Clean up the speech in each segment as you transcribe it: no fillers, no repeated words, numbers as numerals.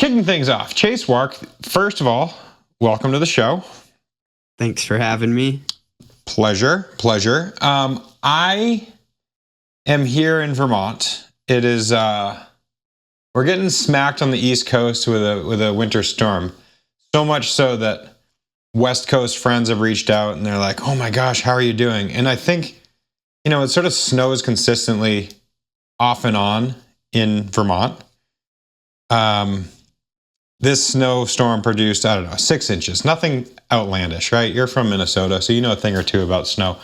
kicking things off, Chase Wark, first of all, welcome to the show. Thanks for having me. Pleasure. I am here in Vermont. It is, we're getting smacked on the East Coast with a winter storm. So much so that West Coast friends have reached out and they're like, oh my gosh, how are you doing? And I think, it sort of snows consistently off and on in Vermont. This snowstorm produced, 6 inches. Nothing outlandish, right? You're from Minnesota, so you know a thing or two about snow.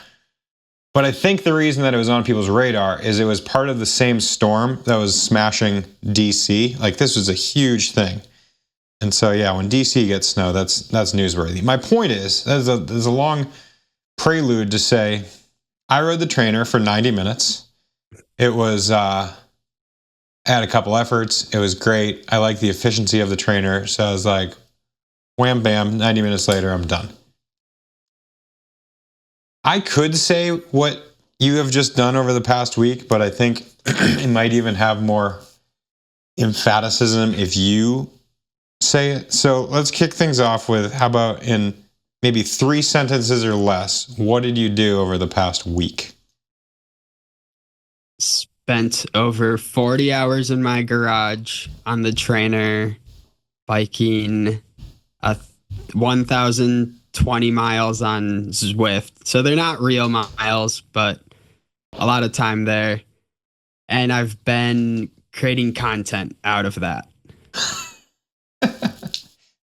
But I think the reason that it was on people's radar is it was part of the same storm that was smashing DC. Like, this was a huge thing. And so, yeah, when DC gets snow, that's newsworthy. My point is, there's a long prelude to say, I rode the trainer for 90 minutes. It was, I had a couple efforts. It was great. I like the efficiency of the trainer. So I was like, wham, bam, 90 minutes later, I'm done. I could say what you have just done over the past week, but I think it might even have more emphaticism if you say it. So let's kick things off with, how about in maybe 3 sentences or less, what did you do over the past week? Spent over 40 hours in my garage on the trainer, biking 1,020 miles on Zwift. So they're not real miles, but a lot of time there. And I've been creating content out of that.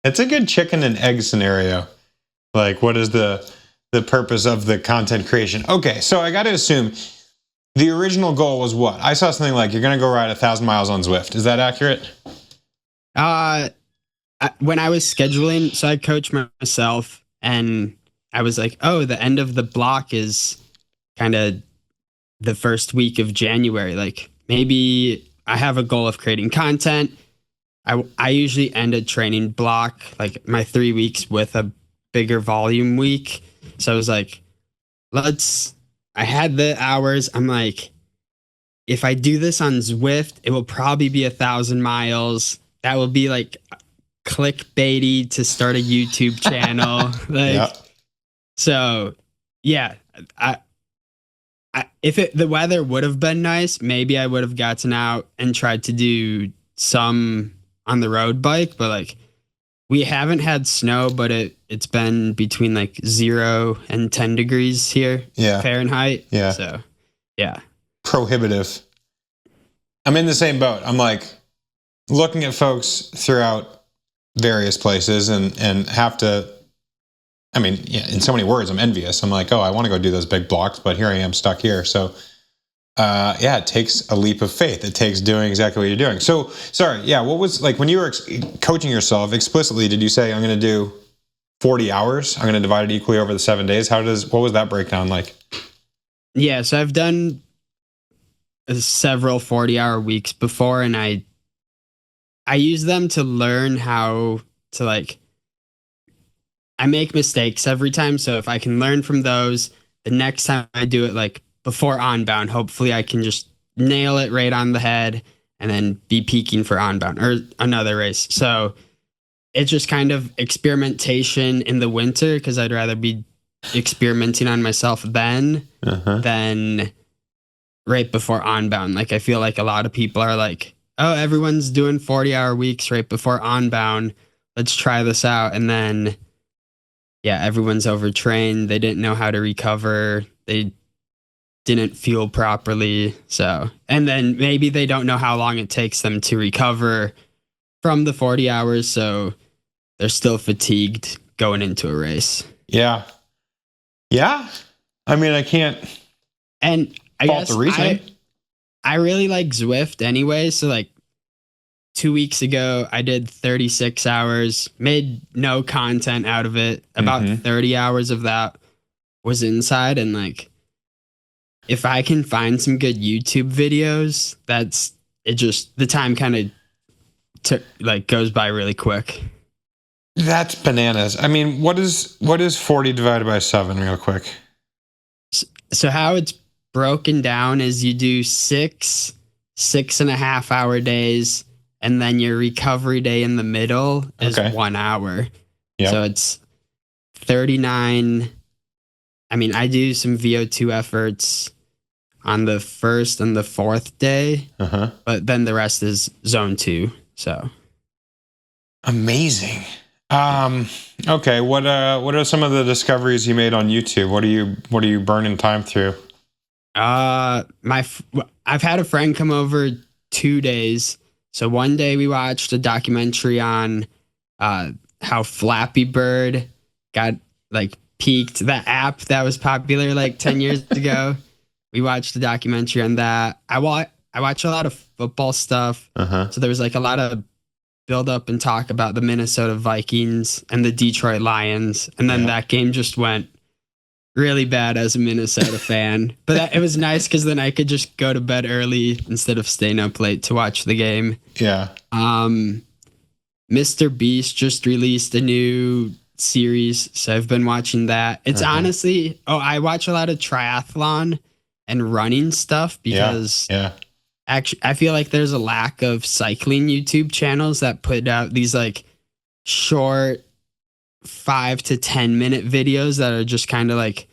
It's a good chicken and egg scenario. Like, what is the purpose of the content creation? Okay, so I got to assume the original goal was what? I saw something like, you're going to go ride 1,000 miles on Zwift. Is that accurate? When I was scheduling, so I coach myself, and I was like, oh, the end of the block is kind of the first week of January. Like, maybe I have a goal of creating content. I usually end a training block, like my 3 weeks, with a bigger volume week. So I was like, I had the hours. I'm like, if I do this on Zwift, it will probably be 1,000 miles. That will be like clickbaity to start a YouTube channel. So yeah, if the weather would have been nice, maybe I would have gotten out and tried to do some on the road bike, but like, we haven't had snow, but it's been between like 0 and 10 degrees here, Fahrenheit. Yeah. So, yeah. Prohibitive. I'm in the same boat. I'm like looking at folks throughout various places and have to, in so many words, I'm envious. I'm like, oh, I want to go do those big blocks, but here I am stuck here. So, it takes a leap of faith. It takes doing exactly what you're doing. So, sorry, what was, like, when you were coaching yourself explicitly, did you say, I'm going to do 40 hours? I'm going to divide it equally over the 7 days? What was that breakdown like? Yeah, so I've done several 40-hour weeks before, and I use them to learn how to, like, I make mistakes every time. So if I can learn from those, the next time I do it, like, before Unbound, hopefully I can just nail it right on the head and then be peaking for Unbound or another race. So it's just kind of experimentation in the winter, because I'd rather be experimenting on myself then than right before Unbound. Like, I feel like a lot of people are like, oh, everyone's doing 40-hour weeks right before Unbound. Let's try this out. And then, everyone's overtrained. They didn't know how to recover. They didn't fuel properly. So, and then maybe they don't know how long it takes them to recover from the 40 hours. So they're still fatigued going into a race. Yeah. I can't. And I fault guess the reasoning. I really like Zwift anyway. So like 2 weeks ago, I did 36 hours, made no content out of it. About 30 hours of that was inside. And like, if I can find some good YouTube videos, the time kind of goes by really quick. That's bananas. What is 40 divided by 7 real quick? So how it's broken down is you do 6.5 hour days and then your recovery day in the middle is Okay. 1 hour. Yep. So it's 39. I mean, I do some VO2 efforts on the first and the fourth day, but then the rest is zone 2. So amazing. Okay. What are some of the discoveries you made on YouTube? What are you burning time through? I've had a friend come over 2 days. So one day we watched a documentary on how Flappy Bird got like peaked, that app that was popular like 10 years ago. We watched a documentary on that. I watch a lot of football stuff. So there was like a lot of build up and talk about the Minnesota Vikings and the Detroit Lions. And then that game just went really bad as a Minnesota fan. But it was nice because then I could just go to bed early instead of staying up late to watch the game. Yeah. Mr. Beast just released a new series, so I've been watching that. It's honestly, I watch a lot of triathlon and running stuff because actually I feel like there's a lack of cycling YouTube channels that put out these like short 5 to 10 minute videos that are just kind of like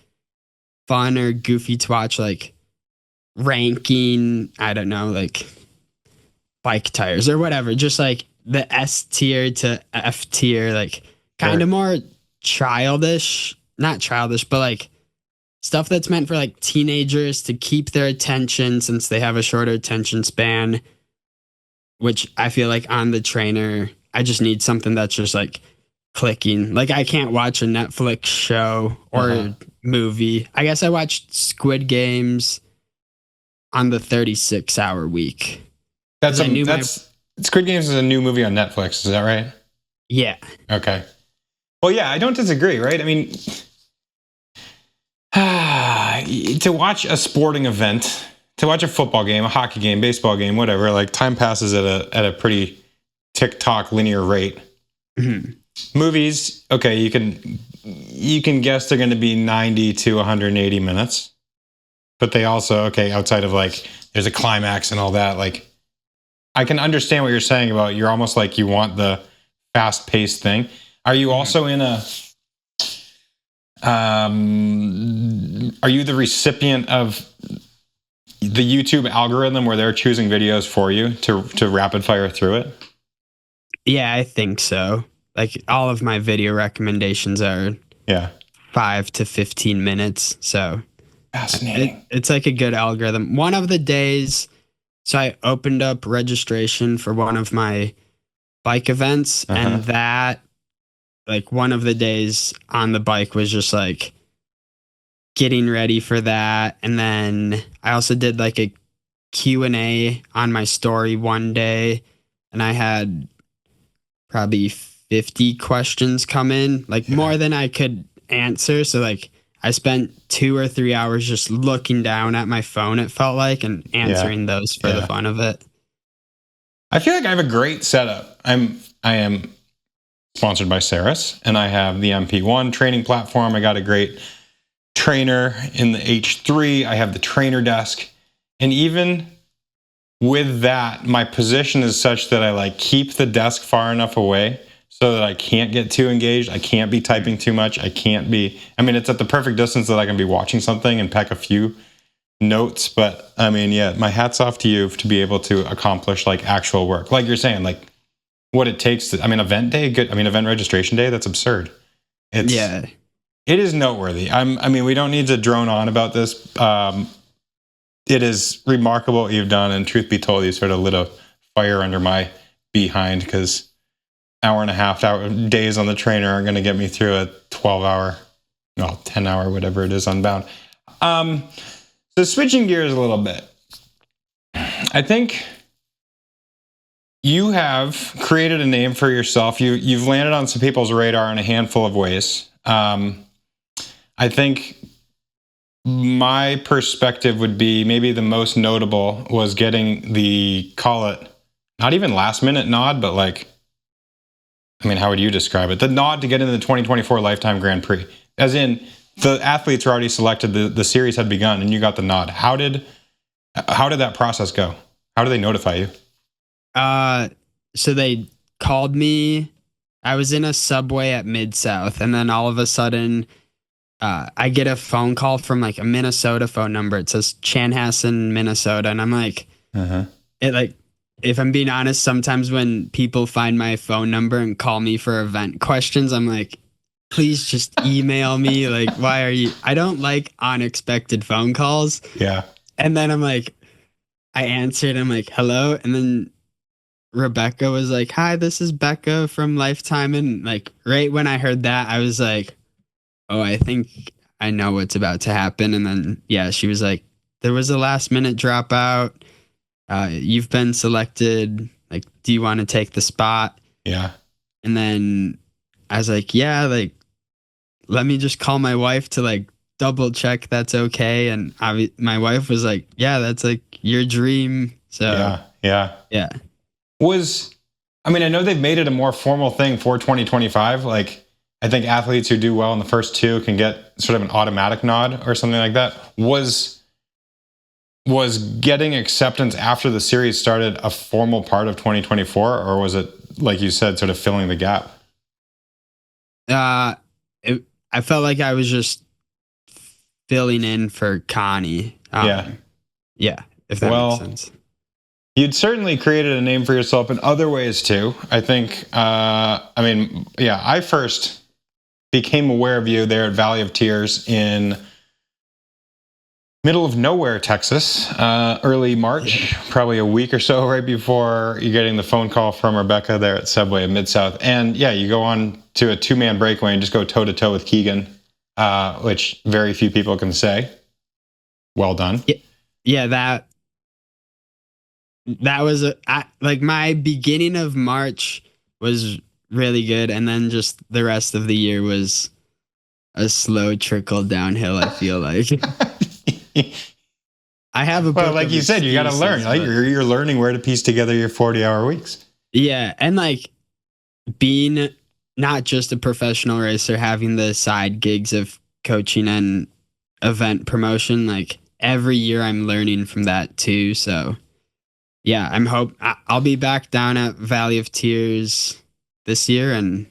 fun or goofy to watch, like ranking, I don't know, like bike tires or whatever, just like the S tier to F tier, like kind of more childish, not childish, but like stuff that's meant for like teenagers to keep their attention since they have a shorter attention span, which I feel like on the trainer, I just need something that's just like clicking. Like I can't watch a Netflix show or movie. I guess I watched Squid Games on the 36-hour week. Squid Games is a new movie on Netflix. Is that right? Yeah. Okay. Well, yeah, I don't disagree, right? I mean, to watch a sporting event, to watch a football game, a hockey game, baseball game, whatever, like time passes at a pretty tick-tock linear rate. Movies, okay, you can guess they're going to be 90 to 180 minutes. But they also, outside of like there's a climax and all that, like I can understand what you're saying about you're almost like you want the fast-paced thing. Are you also in a are you the recipient of the YouTube algorithm where they're choosing videos for you to rapid fire through it? Yeah, I think so. Like all of my video recommendations are 5 to 15 minutes. So fascinating. It's like a good algorithm. One of the days, so I opened up registration for one of my bike events, and that, like one of the days on the bike was just like getting ready for that. And then I also did like a Q&A on my story one day, and I had probably 50 questions come in, like more than I could answer. So like I spent 2 or 3 hours just looking down at my phone, it felt like, and answering those for the fun of it. I feel like I have a great setup. I am sponsored by Ceres, and I have the MP1 training platform. I got a great trainer in the H3. I have the trainer desk. And even with that, my position is such that I like keep the desk far enough away so that I can't get too engaged. I can't be typing too much. It's at the perfect distance that I can be watching something and peck a few notes. But I mean, my hat's off to you to be able to accomplish like actual work. Like you're saying, like what it takes to, event day, event registration day, that's absurd. It is noteworthy. We don't need to drone on about this. It is remarkable what you've done, and truth be told, you sort of lit a fire under my behind, because hour and a half days on the trainer aren't going to get me through a 10 hour, whatever it is, Unbound. So switching gears a little bit, I think you have created a name for yourself. You've landed on some people's radar in a handful of ways. I think my perspective would be maybe the most notable was getting the, call it, not even last minute nod, but like, how would you describe it? The nod to get into the 2024 Lifetime Grand Prix. As in, the athletes were already selected, the series had begun, and you got the nod. How did that process go? How do they notify you? so they called me. I was in a subway at Mid-South, and then all of a sudden, I get a phone call from like a Minnesota phone number. It says Chanhassen, Minnesota, and I'm like, Uh-huh. it like, if I'm being honest, sometimes when people find my phone number and call me for event questions, I'm like, please just email me. Like, why are you? I don't like unexpected phone calls. Yeah. And then I'm like, I answered. I'm like, hello, and then Rebecca was like, hi, this is Becca from Lifetime. And like, right when I heard that, I was like, oh, I think I know what's about to happen. And then, yeah, she was like, there was a last minute dropout. You've been selected. Like, do you want to take the spot? Yeah. And then I was like, yeah, like, let me just call my wife to like double check that's okay. And my wife was like, yeah, that's like your dream. So, Yeah. Yeah. yeah. I mean, I know they've made it a more formal thing for 2025. Like, I think athletes who do well in the first two can get sort of an automatic nod or something like that. Was getting acceptance after the series started a formal part of 2024, or was it, like you said, sort of filling the gap? I felt like I was just filling in for Connie. Yeah. Yeah, if that makes sense. You'd certainly created a name for yourself in other ways too. I think, I first became aware of you there at Valley of Tears in middle of nowhere, Texas, early March, probably a week or so right before you're getting the phone call from Rebecca there at Subway in Mid-South. And yeah, you go on to a 2-man breakaway and just go toe to toe with Keegan, which very few people can say. Well done. Yeah, that was like my beginning of March was really good, and then just the rest of the year was a slow trickle downhill. I feel like I have a well, like you said, you got to learn. Like you're learning where to piece together your 40-hour weeks. Yeah, and like being not just a professional racer, having the side gigs of coaching and event promotion, like every year I'm learning from that too. So yeah, I'll be back down at Valley of Tears this year. And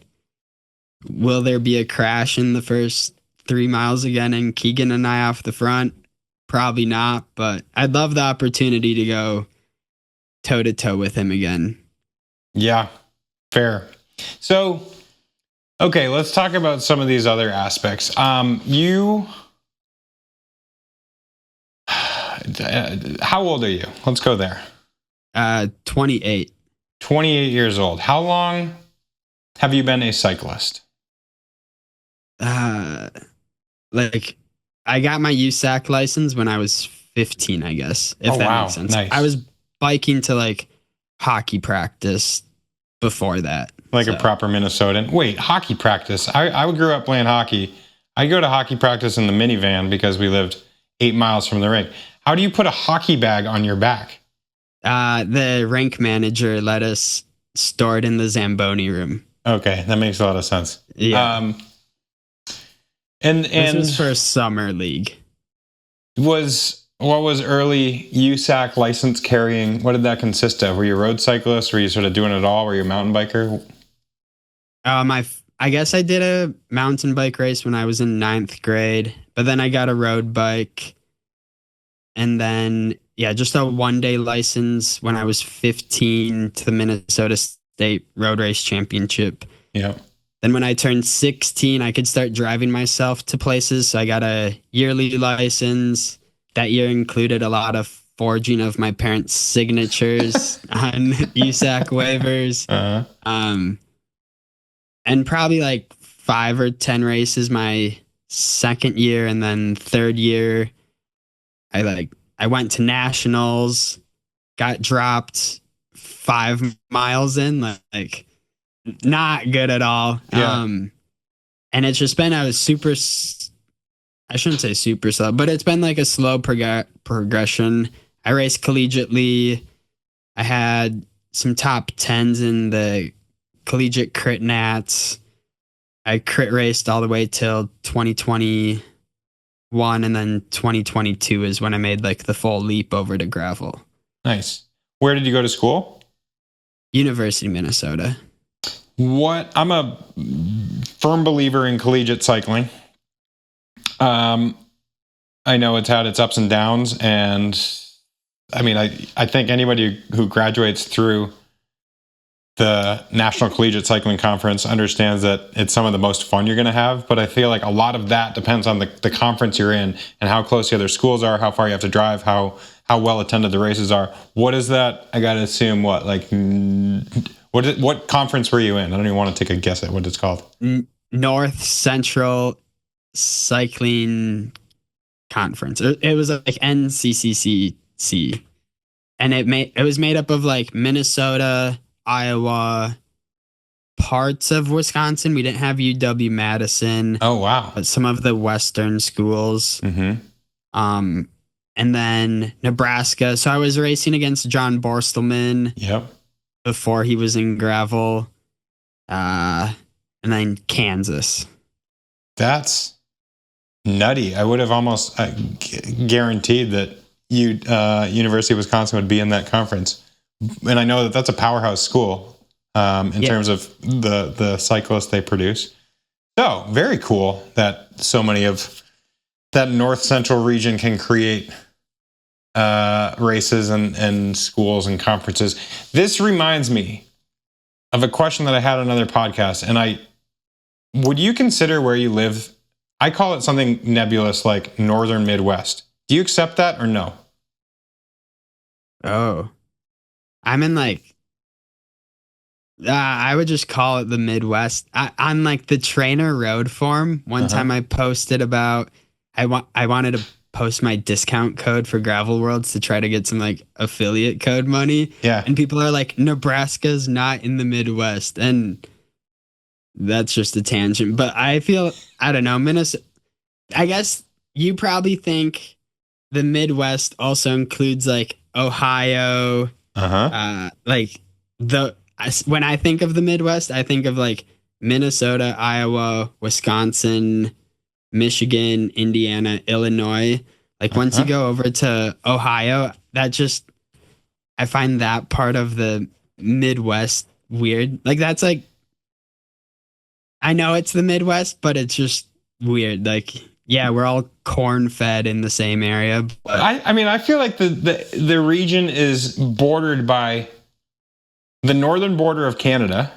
will there be a crash in the first 3 miles again and Keegan and I off the front? Probably not, but I'd love the opportunity to go toe to toe with him again. Yeah, fair. So, okay, let's talk about some of these other aspects. How old are you? Let's go there. 28. 28 years old. How long have you been a cyclist? Like I got my USAC license when I was 15, I guess, if that makes sense. Nice. I was biking to like hockey practice before that. Like a proper Minnesotan. Wait, hockey practice. I grew up playing hockey. I go to hockey practice in the minivan because we lived 8 miles from the rink. How do you put a hockey bag on your back? The rink manager let us store it in the Zamboni room. Okay, that makes a lot of sense. Yeah. And this was for summer league. What was early USAC license carrying? What did that consist of? Were you a road cyclist? Were you sort of doing it all? Were you a mountain biker? I guess I did a mountain bike race when I was in 9th grade, but then I got a road bike. And then, yeah, just a 1-day license when I was 15 to the Minnesota State Road Race Championship. Yeah. Then when I turned 16, I could start driving myself to places. So I got a yearly license. That year included a lot of forging of my parents' signatures on USAC waivers. Uh-huh. And probably like 5 or 10 races my second year. And then third year, I went to nationals, got dropped 5 miles in, like not good at all. Yeah. And it's just been I shouldn't say super slow, but it's been like a slow progression. I raced collegiately. I had some top 10s in the collegiate crit nats. I crit raced all the way till 2021, and then 2022 is when I made like the full leap over to gravel. Nice. Where did you go to school? University of Minnesota. I'm a firm believer in collegiate cycling. I know it's had its ups and downs, and I mean, I think anybody who graduates through the National Collegiate Cycling Conference understands that it's some of the most fun you're going to have. But I feel like a lot of that depends on the conference you're in and how close the other schools are, how far you have to drive, how well attended the races are. What is that? I got to assume what conference were you in? I don't even want to take a guess at what it's called. North Central Cycling Conference. It was like NCCC, and it was made up of like Minnesota, Iowa, parts of Wisconsin. We didn't have UW Madison. Oh wow! But some of the Western schools. Mm-hmm. And then Nebraska. So I was racing against John Borstelman. Yep. Before he was in gravel, and then Kansas. That's nutty. I would have almost guaranteed that University of Wisconsin would be in that conference. And I know that that's a powerhouse school in terms of the cyclists they produce. So very cool that so many of that North Central region can create races and schools and conferences. This reminds me of a question that I had on another podcast. And would you consider where you live? I call it something nebulous like Northern Midwest. Do you accept that or no? Oh, I'm in I would just call it the Midwest. On like the Trainer Road form, one time I posted about, I wanted to post my discount code for Gravel Worlds to try to get some like affiliate code money. Yeah. And people are like, Nebraska's not in the Midwest. And that's just a tangent. But I don't know, Minnesota, I guess you probably think the Midwest also includes like Ohio. When I think of the Midwest, I think of like Minnesota, Iowa, Wisconsin, Michigan, Indiana, Illinois. Like once you go over to Ohio, I find that part of the Midwest weird. Like that's like, I know it's the Midwest, but it's just weird. Like, yeah, we're all corn fed in the same area. But I feel like the region is bordered by the northern border of Canada.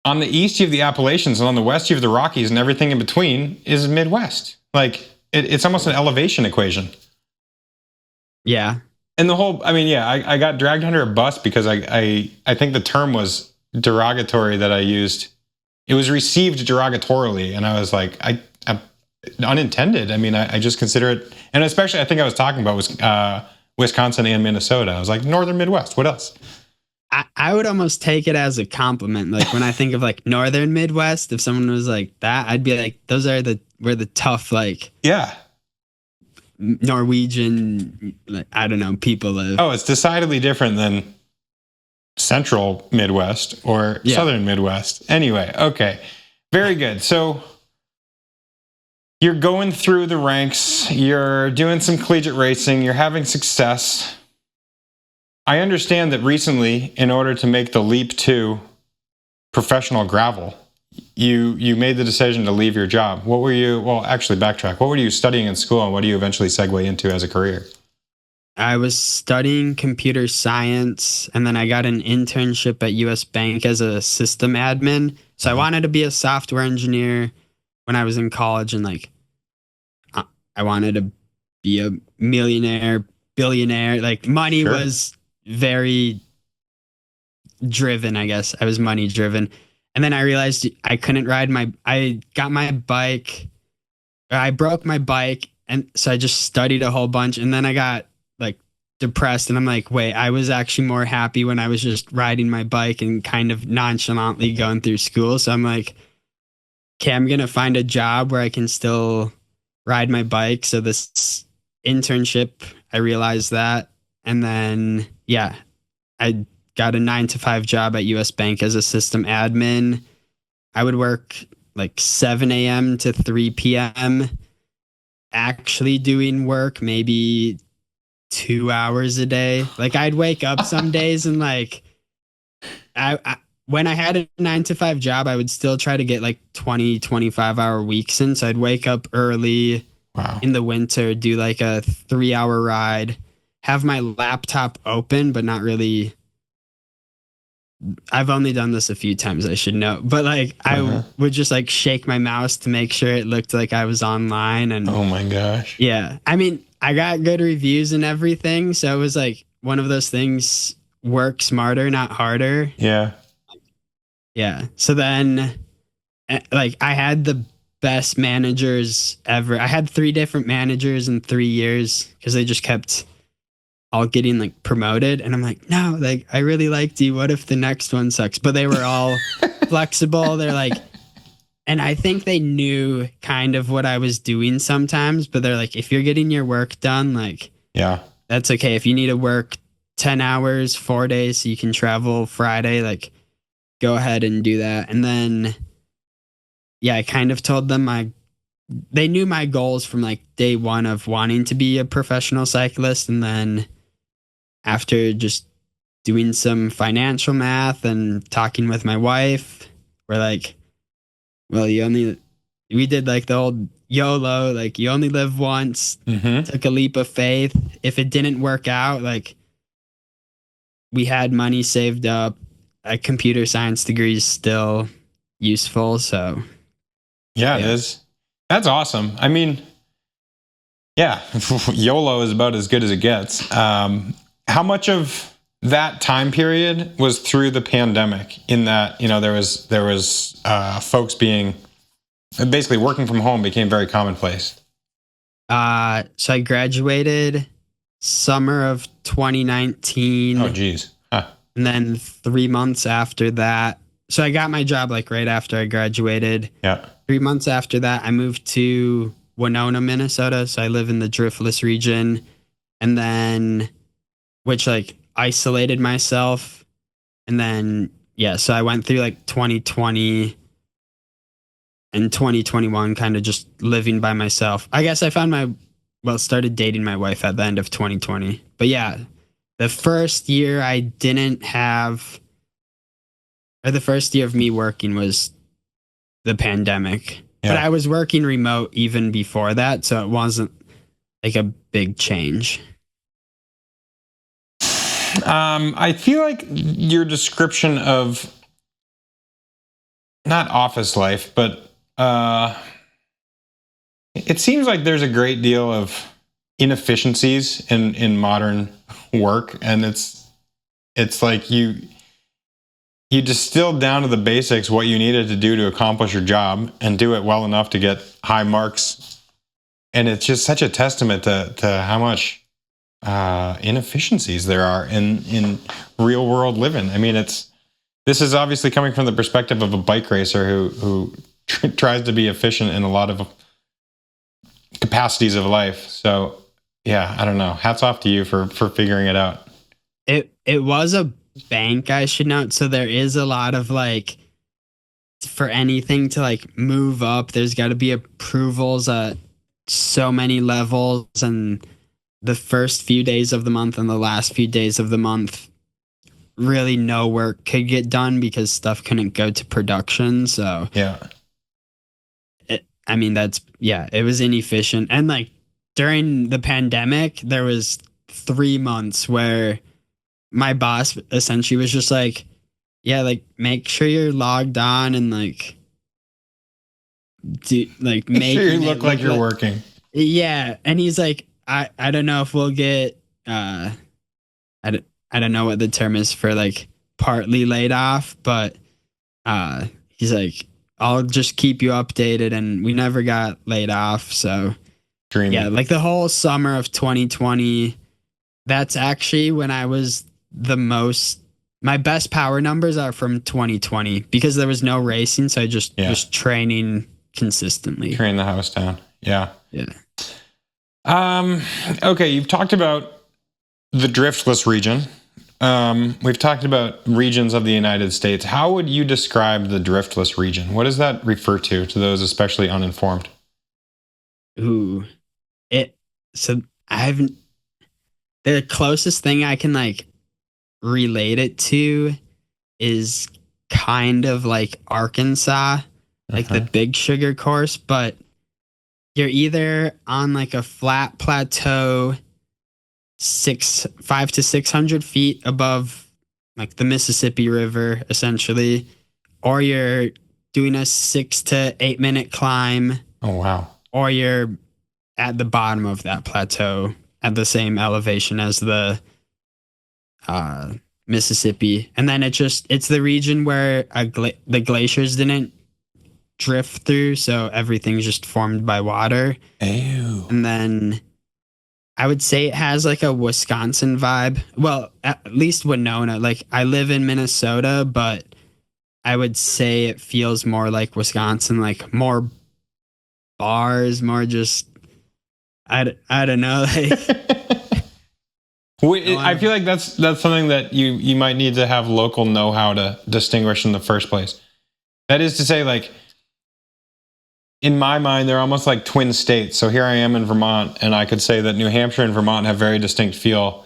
On the east, you have the Appalachians, and on the west, you have the Rockies, and everything in between is Midwest. Like, it's almost an elevation equation. Yeah. And the whole, I got dragged under a bus because I think the term was derogatory that I used. It was received derogatorily, and I was like, I unintended. I just consider it, and especially I think I was talking about was Wisconsin and Minnesota. I was like, Northern Midwest, what else? I would almost take it as a compliment. Like when I think of like Northern Midwest, if someone was like that, I'd be like, those are where the tough, like, yeah, Norwegian, like, I don't know, people live. Oh, it's decidedly different than Central Midwest or Southern Midwest. Anyway, okay, very good. So you're going through the ranks, you're doing some collegiate racing, you're having success. I understand that recently, in order to make the leap to professional gravel, you made the decision to leave your job. What were you, well, actually backtrack. What were you studying in school and what do you eventually segue into as a career? I was studying computer science and then I got an internship at US Bank as a system admin. So I wanted to be a software engineer when I was in college, and like I wanted to be a millionaire, billionaire. Like money was very driven, I guess. I was money driven. And then I realized I couldn't ride I broke my bike. And so I just studied a whole bunch. And then I got like depressed. And I'm like, wait, I was actually more happy when I was just riding my bike and kind of nonchalantly going through school. So I'm like, okay, I'm going to find a job where I can still ride my bike. So this internship, I realized that. And then, I got a 9-to-5 job at US Bank as a system admin. I would work like 7 a.m. to 3 p.m. actually doing work, maybe 2 hours a day. Like I'd wake up some days and like I when I had a 9 to 5 job, I would still try to get like 20, 25 hour weeks in. So I'd wake up early Wow. in the winter, do like a 3 hour ride, have my laptop open, but not really. I've only done this a few times, I should know. But like I would just like shake my mouse to make sure it looked like I was online. And Oh my gosh. yeah, I mean, I got good reviews and everything. So it was like one of those things, work smarter, not harder. Yeah. Yeah. So then, like, I had the best managers ever. I had 3 different managers in 3 years because they just kept all getting like promoted. And I'm like, no, like, I really liked you. What if the next one sucks? But they were all flexible. They're like, and I think they knew kind of what I was doing sometimes, but they're like, if you're getting your work done, like, Yeah. that's okay. If you need to work 10 hours, 4 days, so you can travel Friday, like, go ahead and do that. And then, yeah, I kind of told them they knew my goals from like day one of wanting to be a professional cyclist. And then after just doing some financial math and talking with my wife, we're like, well, we did like the old YOLO, like you only live once, took a leap of faith. If it didn't work out, like we had money saved up. A computer science degree is still useful. So Yeah, it is. That's awesome. I mean, yeah, YOLO is about as good as it gets. How much of that time period was through the pandemic in that, there was folks being basically working from home became very commonplace? So I graduated summer of 2019. Oh, geez. Huh. And then 3 months after that, so I got my job like right after I graduated. Yeah. 3 months after that, I moved to Winona, Minnesota. So I live in the Driftless region. And then, which like isolated myself. And then, yeah, so I went through like 2020 and 2021 kind of just living by myself. I guess I started dating my wife at the end of 2020. But yeah, the first year the first year of me working was the pandemic. Yeah. But I was working remote even before that, so it wasn't like a big change. I feel like your description of not office life, but it seems like there's a great deal of inefficiencies in modern work, and it's like you distilled down to the basics what you needed to do to accomplish your job and do it well enough to get high marks. And it's just such a testament to how much inefficiencies there are in real world living. I mean, this is obviously coming from the perspective of a bike racer who tries to be efficient in a lot of capacities of life. So yeah, I don't know. Hats off to you for figuring it out. It was a bank, I should note. So there is a lot of like, for anything to like move up, there's got to be approvals at so many levels, and the first few days of the month and the last few days of the month, really no work could get done because stuff couldn't go to production. So yeah, it was inefficient. And like during the pandemic, there was 3 months where my boss essentially was just like, yeah, like make sure you're logged on and like make sure you look like you're working. Yeah. And he's like, I don't know if we'll get I don't know what the term is for like partly laid off, but he's like, I'll just keep you updated, and we never got laid off. So Dreamy. Yeah, like the whole summer of 2020, that's actually when I was my best power numbers are from 2020 because there was no racing. So I just training consistently. Train the house down. Yeah. Yeah. Okay. You've talked about the Driftless region. We've talked about regions of the United States. How would you describe the Driftless region? What does that refer to those especially uninformed? So I haven't, the closest thing I can like relate it to is kind of like Arkansas, like the Big Sugar course, but you're either on like a flat plateau 500 to 600 feet above like the Mississippi River, essentially, or you're doing a 6 to 8 minute climb. Oh, wow. Or you're at the bottom of that plateau at the same elevation as the Mississippi. And then it's the region where the glaciers didn't drift through, so everything's just formed by water. Ew. And then I would say it has like a Wisconsin vibe. Well, at least Winona. Like, I live in Minnesota, but I would say it feels more like Wisconsin, like more bars, more just I don't know. Like, I feel like that's something that you might need to have local know-how to distinguish in the first place. That is to say, like, in my mind, they're almost like twin states. So here I am in Vermont, and I could say that New Hampshire and Vermont have very distinct feel.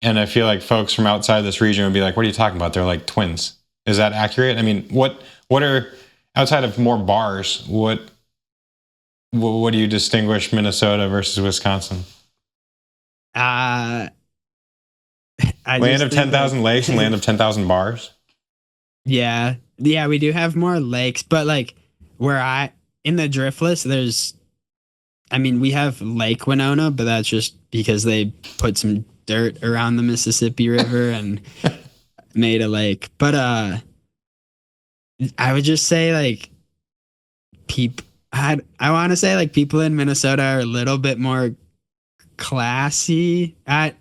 And I feel like folks from outside this region would be like, what are you talking about? They're like twins. Is that accurate? I mean, what are, outside of more bars, what do you distinguish Minnesota versus Wisconsin? land of 10,000 lakes and land of 10,000 bars? Yeah, we do have more lakes, but like in the Driftless, we have Lake Winona, but that's just because they put some dirt around the Mississippi River and made a lake. But I would just say like I want to say like people in Minnesota are a little bit more classy. I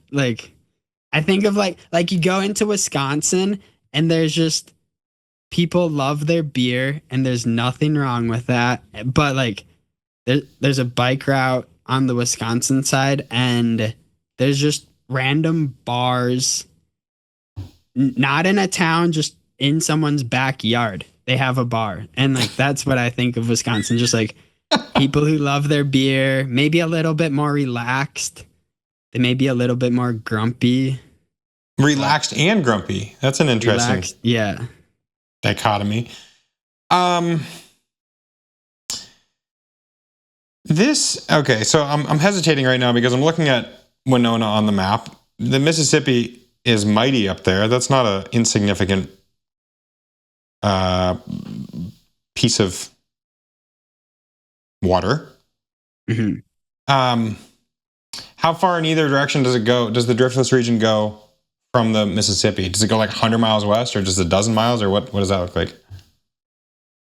think of like you go into Wisconsin and there's just people love their beer and there's nothing wrong with that. But like there's a bike route on the Wisconsin side and there's just random bars, not in a town, just in someone's backyard. They have a bar. And like that's what I think of Wisconsin, just like people who love their beer, maybe a little bit more relaxed. They may be a little bit more grumpy. Relaxed and grumpy. That's an interesting dichotomy. So I'm hesitating right now because I'm looking at Winona on the map. The Mississippi is mighty up there. That's not an insignificant piece of water. Mm-hmm. How far in either direction does it go? Does the Driftless region go from the Mississippi? Does it go like 100 miles west, or just a dozen miles, or what does that look like?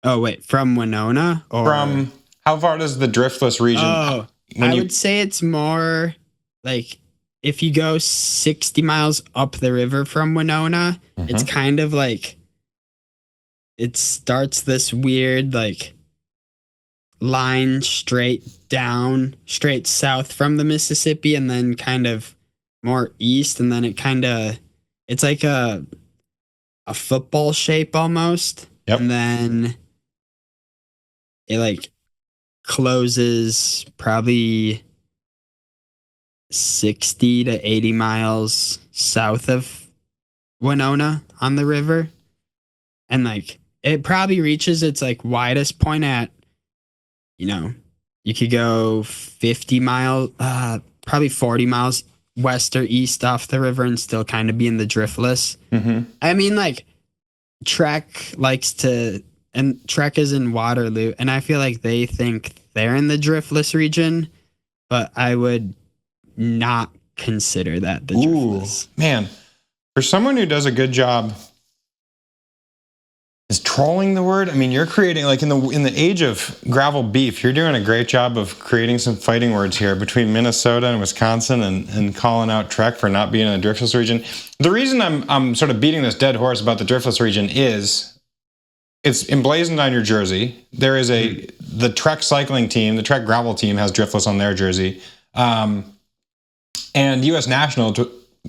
Oh, wait, from Winona? Or from how far does the Driftless region? Oh, I would say it's more like if you go 60 miles up the river from Winona, it's kind of like it starts this weird like line straight south from the Mississippi and then kind of more east, and then it's like a football shape almost. Yep. And then it like closes probably 60 to 80 miles south of Winona on the river. And like it probably reaches its like widest point at, you could go 50 miles, probably 40 miles west or east off the river and still kind of be in the Driftless. Mm-hmm. I mean, like Trek Trek is in Waterloo, and I feel like they think they're in the Driftless region, but I would not consider that the Driftless. Man, for someone who does a good job, is trolling the word? I mean, you're creating, like in the age of gravel beef, you're doing a great job of creating some fighting words here between Minnesota and Wisconsin and calling out Trek for not being in the Driftless region. The reason I'm sort of beating this dead horse about the Driftless region is it's emblazoned on your jersey. There is the Trek cycling team, the Trek gravel team has Driftless on their jersey. And US National,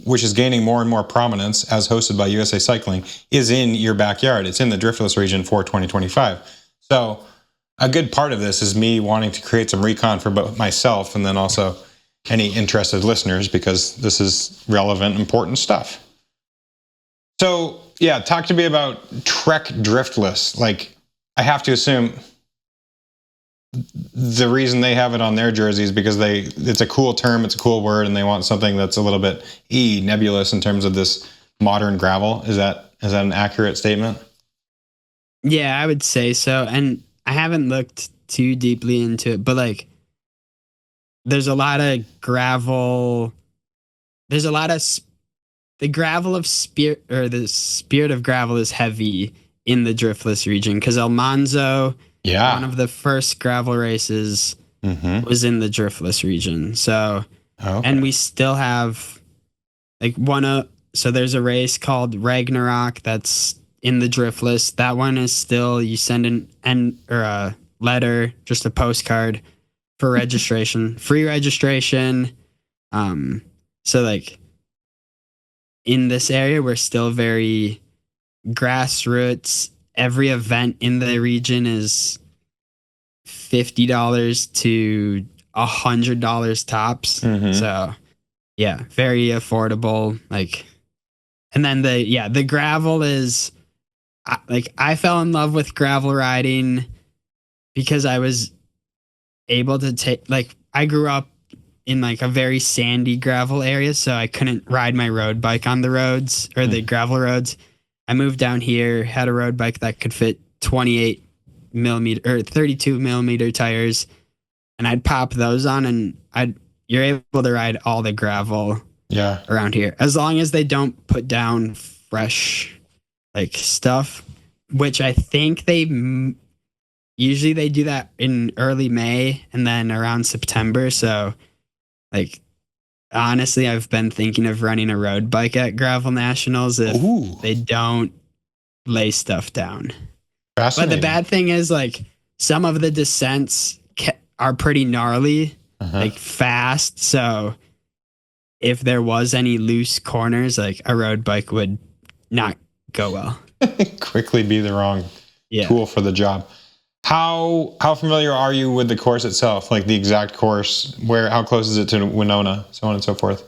which is gaining more and more prominence as hosted by USA Cycling, is in your backyard. It's in the Driftless region for 2025. So a good part of this is me wanting to create some recon for both myself and then also any interested listeners because this is relevant, important stuff. So yeah, talk to me about Trek Driftless. Like, I have to assume the reason they have it on their jerseys because it's a cool term, it's a cool word, and they want something that's a little bit nebulous in terms of this modern gravel. Is that an accurate statement? Yeah, I would say so. And I haven't looked too deeply into it, but like there's a lot of gravel. There's a lot of the gravel of spirit, or the spirit of gravel is heavy in the Driftless region because El Manzo, one of the first gravel races, was in the Driftless region. So, and we still have like so there's a race called Ragnarok that's in the Driftless. That one is still, you send a letter, just a postcard for registration, free registration. So like in this area, we're still very grassroots. Every event in the region is $50 to $100 tops. So yeah, very affordable. Like, and then the gravel is like, I fell in love with gravel riding because I was able to take, like, I grew up in like a very sandy gravel area, so I couldn't ride my road bike on the roads or the gravel roads. I moved down here, had a road bike that could fit 28 millimeter or 32 millimeter tires, and I'd pop those on, and you're able to ride all the gravel around here as long as they don't put down fresh like stuff, which I think usually they do that in early May and then around September. So like, honestly, I've been thinking of running a road bike at Gravel Nationals if they don't lay stuff down. But the bad thing is, like, some of the descents are pretty gnarly, like fast. So if there was any loose corners, like a road bike would not go well. Quickly be the wrong tool for the job. How familiar are you with the course itself? Like the exact course, how close is it to Winona, so on and so forth?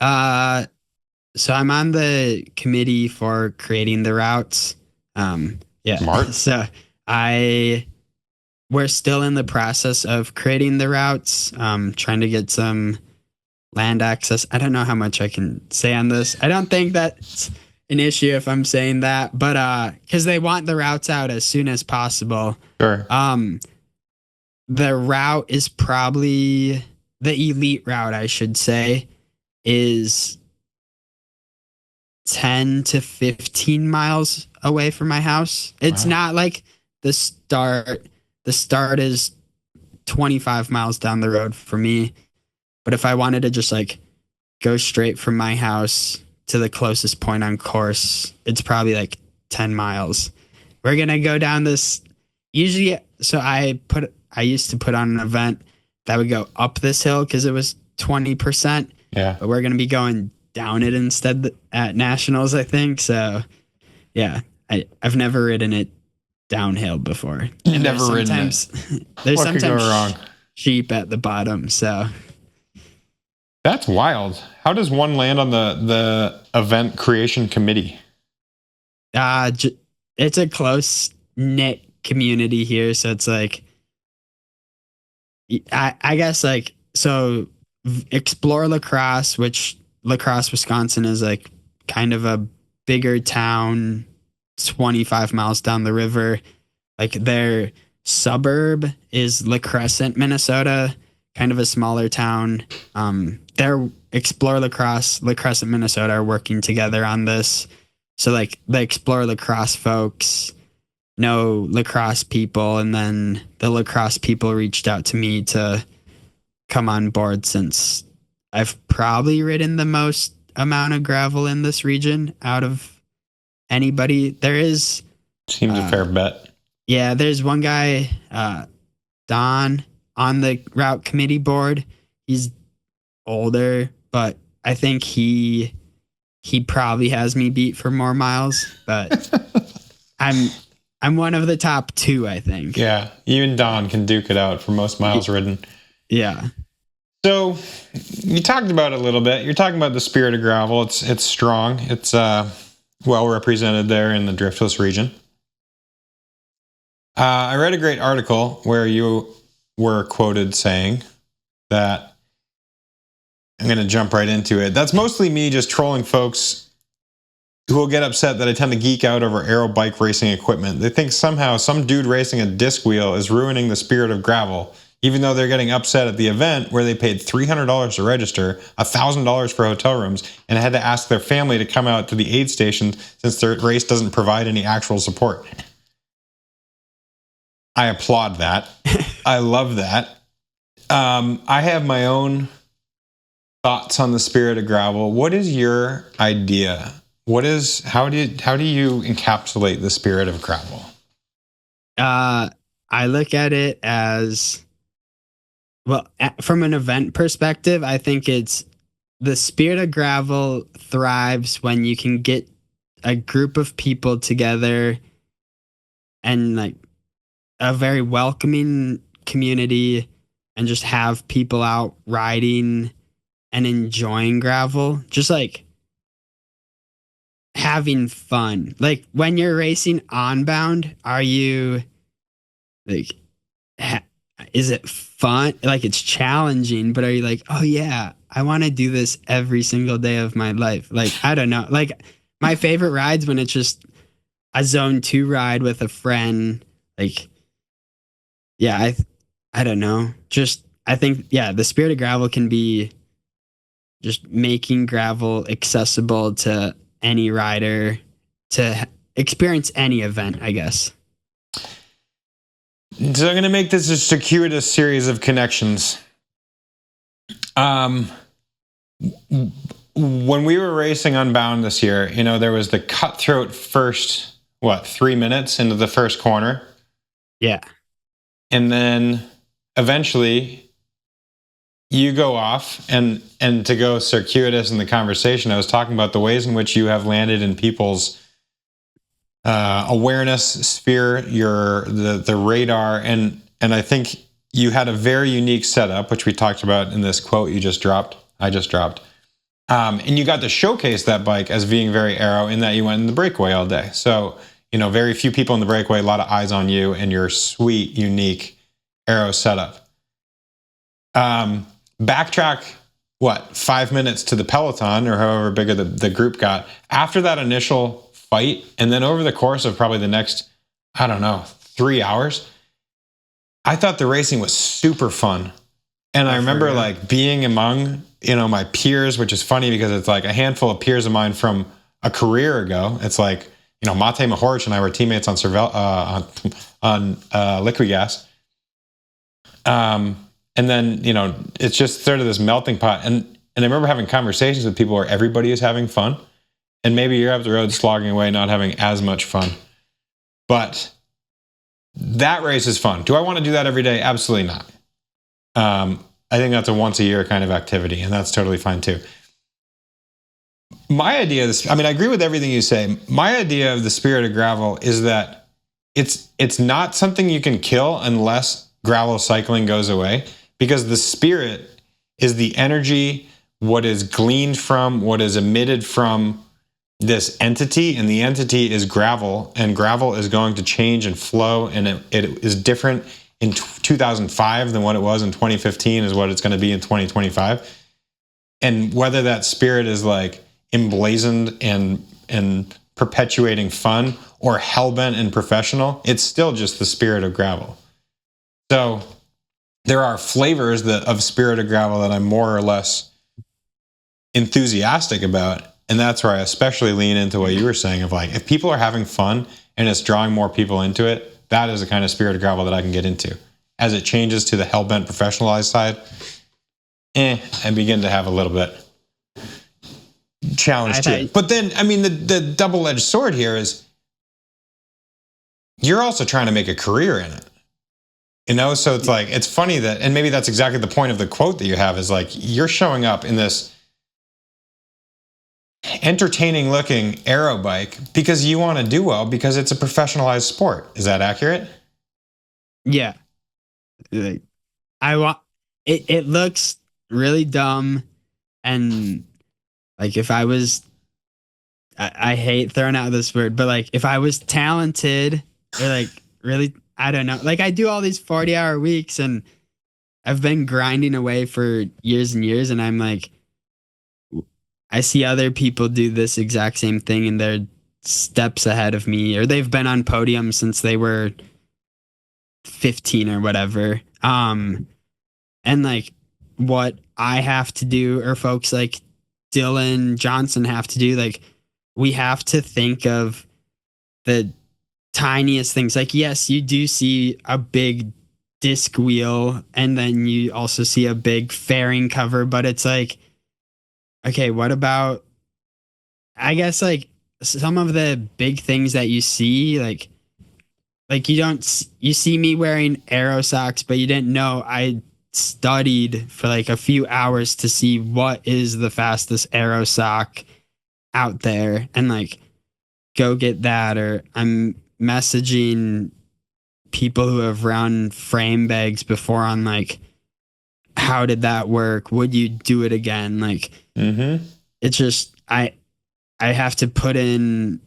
So I'm on the committee for creating the routes. Smart. So we're still in the process of creating the routes, trying to get some land access. I don't know how much I can say on this. I don't think that's an issue if I'm saying that, but because they want the routes out as soon as possible. Sure. The route is probably the elite route, I should say, is 10 to 15 miles away from my house. It's not like the start. The start is 25 miles down the road for me. But if I wanted to just like go straight from my house to the closest point on course, it's probably like 10 miles. We're going to go down this usually. So I used to put on an event that would go up this hill because it was 20%. Yeah. But we're going to be going down it instead at Nationals, I think. So yeah, I've never ridden it downhill before. You've never ridden it. There's sometimes sheep at the bottom. So that's wild. How does one land on the event creation committee? It's a close knit community here, so it's like I guess like, so Explore Lacrosse, which La Crosse, Wisconsin is like kind of a bigger town, 25 miles down the river. Like their suburb is La Crescent, Minnesota, kind of a smaller town. Their Explore Lacrosse, La Crescent, Minnesota are working together on this. So like the Explore Lacrosse folks know lacrosse people, and then the lacrosse people reached out to me to come on board since I've probably ridden the most amount of gravel in this region out of anybody. Seems a fair bet. Yeah, there's one guy, Don, on the route committee board. He's older, but I think he probably has me beat for more miles, but I'm one of the top two, I think. Yeah, even Don can duke it out for most miles ridden. Yeah. So you talked about it a little bit. You're talking about the spirit of gravel. It's strong. It's well represented there in the Driftless region. I read a great article where you were quoted saying that, I'm going to jump right into it. That's mostly me just trolling folks who will get upset that I tend to geek out over aero bike racing equipment. They think somehow some dude racing a disc wheel is ruining the spirit of gravel, even though they're getting upset at the event where they paid $300 to register, $1,000 for hotel rooms, and had to ask their family to come out to the aid station since their race doesn't provide any actual support. I applaud that. I love that. I have my own thoughts on the spirit of gravel. What is your idea? How do you encapsulate the spirit of gravel? I look at it as, well, from an event perspective, I think it's the spirit of gravel thrives when you can get a group of people together and like a very welcoming community and just have people out riding and enjoying gravel, just like having fun. Like when you're racing Unbound, are you like, is it fun? Like it's challenging, but are you like, oh yeah, I want to do this every single day of my life? Like, I don't know. Like my favorite rides when it's just a zone 2 ride with a friend. Like, yeah, I don't know. Just, I think, yeah, the spirit of gravel can be just making gravel accessible to any rider to experience any event, I guess. So I'm going to make this a circuitous series of connections. When we were racing Unbound this year, there was the cutthroat first, 3 minutes into the first corner. Yeah. And then eventually you go off and to go circuitous in the conversation, I was talking about the ways in which you have landed in people's awareness sphere, the radar, and I think you had a very unique setup, which we talked about in this quote I just dropped. And you got to showcase that bike as being very aero in that you went in the breakaway all day. So, very few people in the breakaway, a lot of eyes on you and your sweet, unique aero setup. Backtrack, 5 minutes to the peloton or however big the group got. After that initial fight, and then over the course of probably the next, 3 hours, I thought the racing was super fun. And I remember like being among, my peers, which is funny because it's like a handful of peers of mine from a career ago. It's like, Mate Mahorich and I were teammates on Liquid Gas. And then, it's just sort of this melting pot. And I remember having conversations with people where everybody is having fun. And maybe you're up the road slogging away, not having as much fun. But that race is fun. Do I want to do that every day? Absolutely not. I think that's a once a year kind of activity, and that's totally fine too. My idea of this, I agree with everything you say. My idea of the spirit of gravel is that it's not something you can kill unless gravel cycling goes away, because the spirit is the energy, what is gleaned from, what is emitted from this entity, and the entity is gravel, and gravel is going to change and flow, and it is different in 2005 than what it was in 2015 is what it's going to be in 2025. And whether that spirit is like emblazoned and perpetuating fun or hellbent and professional, it's still just the spirit of gravel. So there are flavors of spirit of gravel that I'm more or less enthusiastic about. And that's where I especially lean into what you were saying of like, if people are having fun and it's drawing more people into it, that is the kind of spirit of gravel that I can get into. As it changes to the hellbent professionalized side, I begin to have a little bit challenge to it. But then, the double-edged sword here is you're also trying to make a career in it. So it's like, it's funny that, and maybe that's exactly the point of the quote that you have, is like, you're showing up in this entertaining looking aero bike because you want to do well, because it's a professionalized sport. Is that accurate? Yeah. I want it looks really dumb. And like if I was, I hate throwing out this word, but like if I was talented or like really, I don't know, like I do all these 40-hour weeks and I've been grinding away for years and years. And I'm like, I see other people do this exact same thing and they're steps ahead of me, or they've been on podiums since they were 15 or whatever. And like what I have to do, or folks like Dylan Johnson have to do, like we have to think of the tiniest things. Like, yes, you do see a big disc wheel and then you also see a big fairing cover, but it's like, okay, what about, I guess, like some of the big things that you see, like you don't, you see me wearing aero socks, but you didn't know I studied for like a few hours to see what is the fastest aero sock out there and like go get that. Or I'm messaging people who have run frame bags before on like, how did that work? Would you do it again? Like, it's just, I have to put in,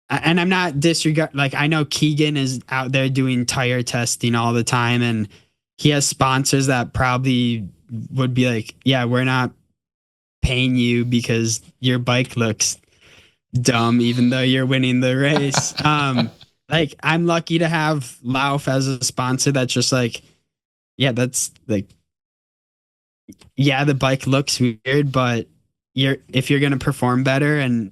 and I'm not disregard, like I know Keegan is out there doing tire testing all the time and he has sponsors that probably would be like, yeah, we're not paying you because your bike looks dumb even though you're winning the race. Like I'm lucky to have Lauf as a sponsor that's just like, yeah, that's like, yeah, the bike looks weird, but if you're gonna perform better, and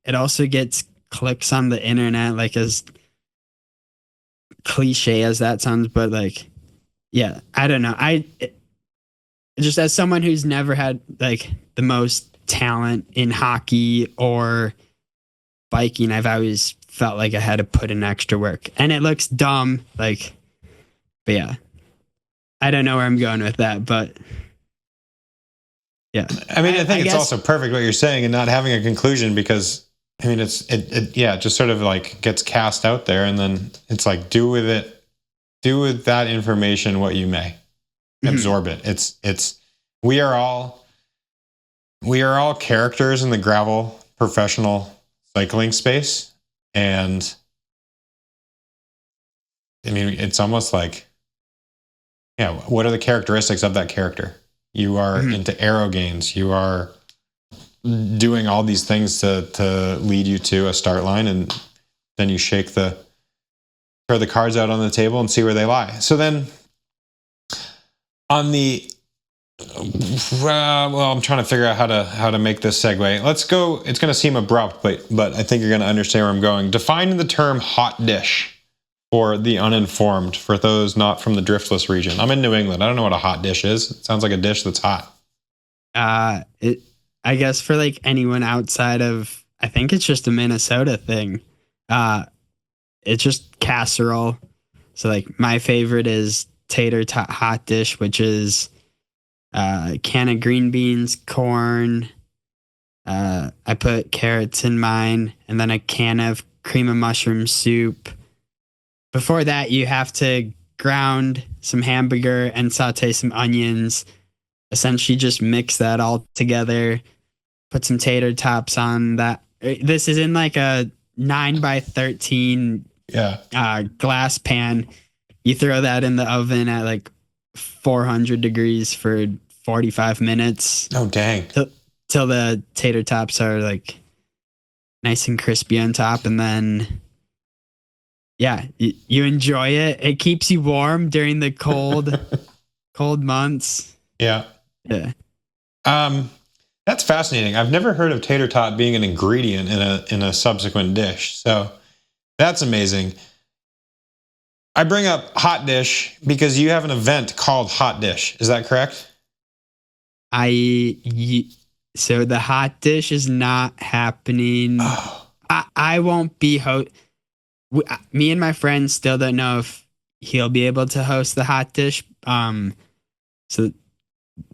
it also gets clicks on the internet, like as cliche as that sounds, but like, yeah, I don't know. Just as someone who's never had like the most talent in hockey or biking, I've always felt like I had to put in extra work, and it looks dumb, like, but yeah, I don't know where I'm going with that, but yeah. I mean, I think it's also perfect what you're saying and not having a conclusion, because I mean, it just sort of like gets cast out there, and then it's like, do with that information what you may. Absorb it. We are all characters in the gravel professional cycling space. And I mean, it's almost like, yeah, what are the characteristics of that character? You are into aero gains. You are doing all these things to lead you to a start line, and then you throw the cards out on the table and see where they lie. So then on the, well, I'm trying to figure out how to make this segue. Let's go. It's going to seem abrupt, but I think you're going to understand where I'm going. Define the term hot dish for the uninformed, for those not from the Driftless region. I'm in New England. I don't know what a hot dish is. It sounds like a dish that's hot. I guess for like anyone outside of, I think it's just a Minnesota thing. It's just casserole. So like my favorite is tater tot hot dish, which is a can of green beans, corn. I put carrots in mine, and then a can of cream of mushroom soup. Before that, you have to ground some hamburger and saute some onions. Essentially, just mix that all together. Put some tater tops on that. This is in like a 9x13 glass pan. You throw that in the oven at like 400 degrees for 45 minutes. Oh, dang. Till the tater tops are like nice and crispy on top. And then, yeah, you enjoy it. It keeps you warm during the cold months. Yeah. Yeah. That's fascinating. I've never heard of tater tot being an ingredient in a subsequent dish. So that's amazing. I bring up hot dish because you have an event called Hot Dish. Is that correct? So the hot dish is not happening. Oh. I won't be me and my friend still don't know if he'll be able to host the hot dish. So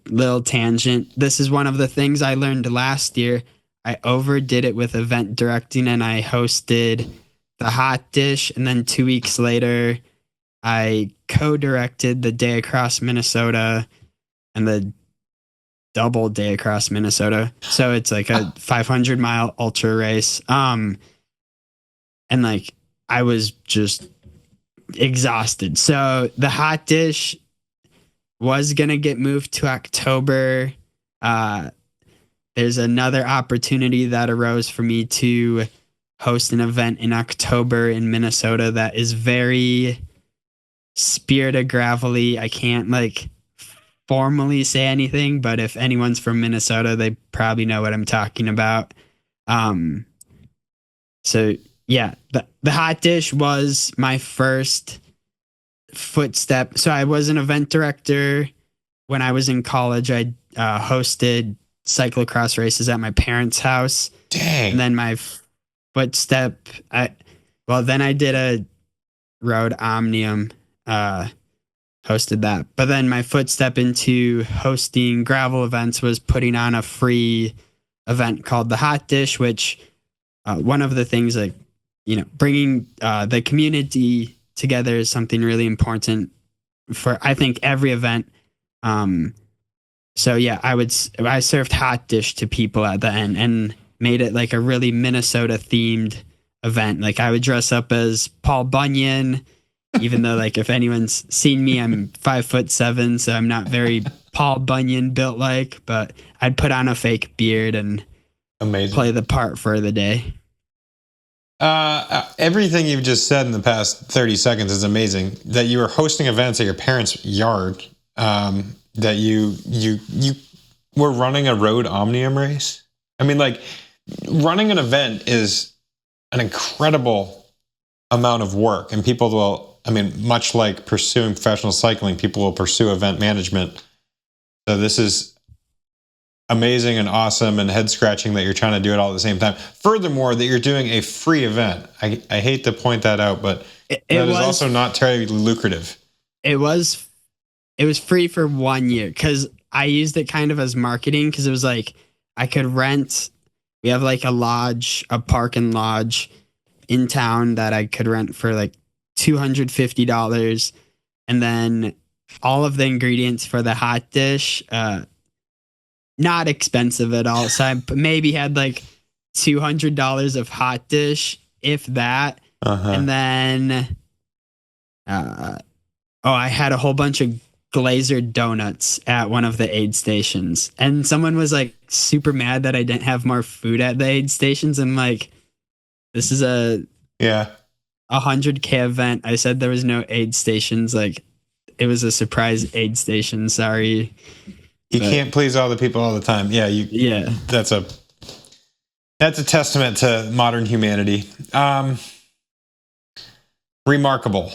little tangent. This is one of the things I learned last year. I overdid it with event directing, and I hosted the hot dish. And then 2 weeks later, I co-directed the Day Across Minnesota, and the double day across Minnesota. So it's like a 500-mile ultra race. And like I was just exhausted. So the hot dish was gonna get moved to October. There's another opportunity that arose for me to host an event in October in Minnesota that is very spirited gravelly. I can't like formally say anything, but if anyone's from Minnesota, they probably know what I'm talking about. Um, so yeah, the hot dish was my first footstep. So I was an event director when I was in college. I hosted cyclocross races at my parents' house. Dang. And then my footstep, then I did a road omnium, hosted that. But then my footstep into hosting gravel events was putting on a free event called the Hot Dish, which one of the things like, bringing the community together is something really important for, I think, every event. So yeah, I served hot dish to people at the end and made it like a really Minnesota themed event. Like I would dress up as Paul Bunyan, even though like if anyone's seen me, I'm 5'7", so I'm not very Paul Bunyan built like, but I'd put on a fake beard and play the part for the day. Everything you've just said in the past 30 seconds is amazing. That you were hosting events at your parents' yard. That you were running a road omnium race. I mean, like running an event is an incredible amount of work, and people will. I mean, much like pursuing professional cycling, people will pursue event management. So this is amazing and awesome and head scratching that you're trying to do it all at the same time. Furthermore, that you're doing a free event. I hate to point that out, but that is also not terribly lucrative. It was free for 1 year because I used it kind of as marketing because it was like I could rent. We have like a park and lodge in town that I could rent for like $250. And then all of the ingredients for the hot dish, not expensive at all. So I maybe had like $200 of hot dish, if that. And then, I had a whole bunch of Glazer Donuts at one of the aid stations. And someone was like super mad that I didn't have more food at the aid stations. I'm like, this is a 100K event. I said there was no aid stations. Like it was a surprise aid station. Sorry. You can't please all the people all the time. Yeah. That's a testament to modern humanity. Remarkable.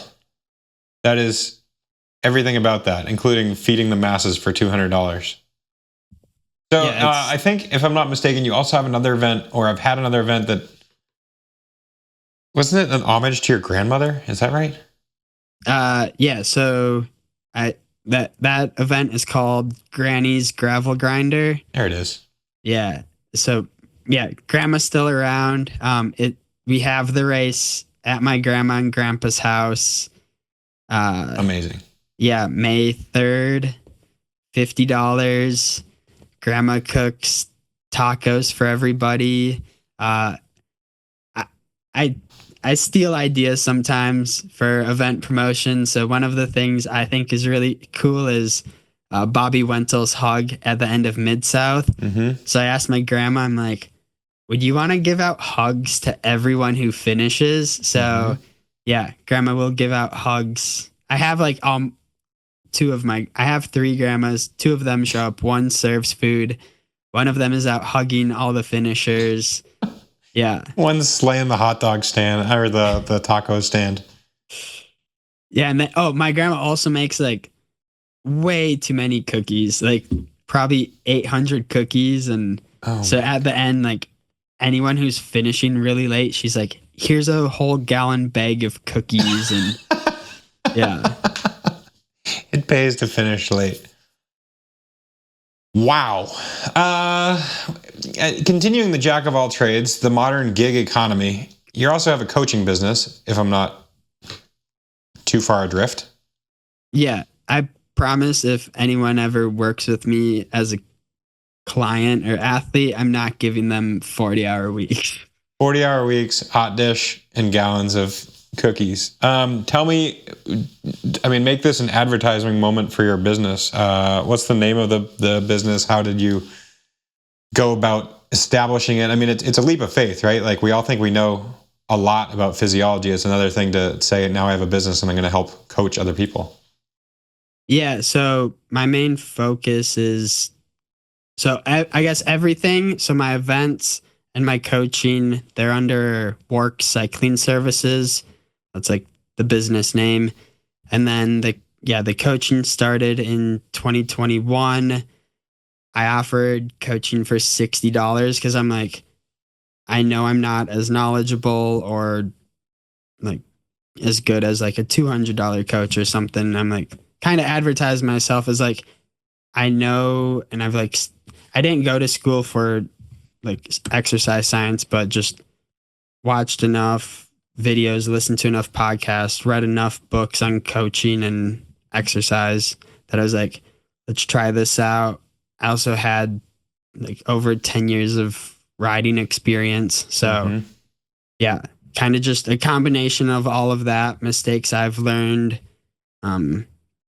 That is everything about that, including feeding the masses for $200. So I think, if I'm not mistaken, you also have another event, or I've had another event that wasn't it an homage to your grandmother? Is that right? Yeah. So that event is called Granny's Gravel Grinder. There it is. Yeah. So yeah, grandma's still around. We have the race at my grandma and grandpa's house. Amazing. Yeah, May 3rd, $50. Grandma cooks tacos for everybody. I steal ideas sometimes for event promotion. So one of the things I think is really cool is Bobby Wentel's hug at the end of Mid-South. Mm-hmm. So I asked my grandma, I'm like, would you want to give out hugs to everyone who finishes? So yeah, grandma will give out hugs. I have like I have 3 grandmas. 2 of them show up. 1 serves food. One of them is out hugging all the finishers. Yeah. One's slaying the hot dog stand or the taco stand. Yeah. And then, my grandma also makes like way too many cookies, like probably 800 cookies. And at the end, like anyone who's finishing really late, she's like, here's a whole gallon bag of cookies. And yeah. It pays to finish late. Wow. Continuing the jack of all trades, the modern gig economy, you also have a coaching business, if I'm not too far adrift. Yeah. I promise if anyone ever works with me as a client or athlete, I'm not giving them 40-hour weeks. 40-hour weeks, hot dish, and gallons of cookies. Tell me, I mean, make this an advertising moment for your business. What's the name of the business? How did you go about establishing it? I mean, it's a leap of faith, right? Like, we all think we know a lot about physiology. It's another thing to say, now I have a business and I'm going to help coach other people. Yeah, so my main focus is, so I guess everything. So my events and my coaching, they're under Wark Cycling Services. That's like the business name. And then the coaching started in 2021. I offered coaching for $60 because I'm like, I know I'm not as knowledgeable or like as good as like a $200 coach or something. I'm like, kind of advertise myself as like, I know, and I've like, I didn't go to school for like exercise science, but just watched enough videos, listened to enough podcasts, read enough books on coaching and exercise that I was like, let's try this out. I also had like over 10 years of riding experience. So yeah, kind of just a combination of all of that, mistakes I've learned,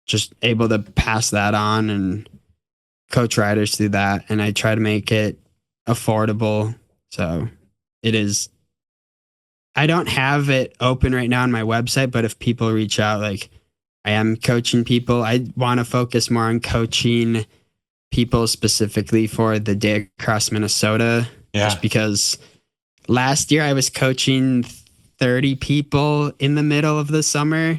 just able to pass that on and coach riders through that. And I try to make it affordable. So it is, I don't have it open right now on my website, but if people reach out, like I am coaching people, I want to focus more on coaching people specifically for the day across Minnesota. Yeah. Just because last year I was coaching 30 people in the middle of the summer.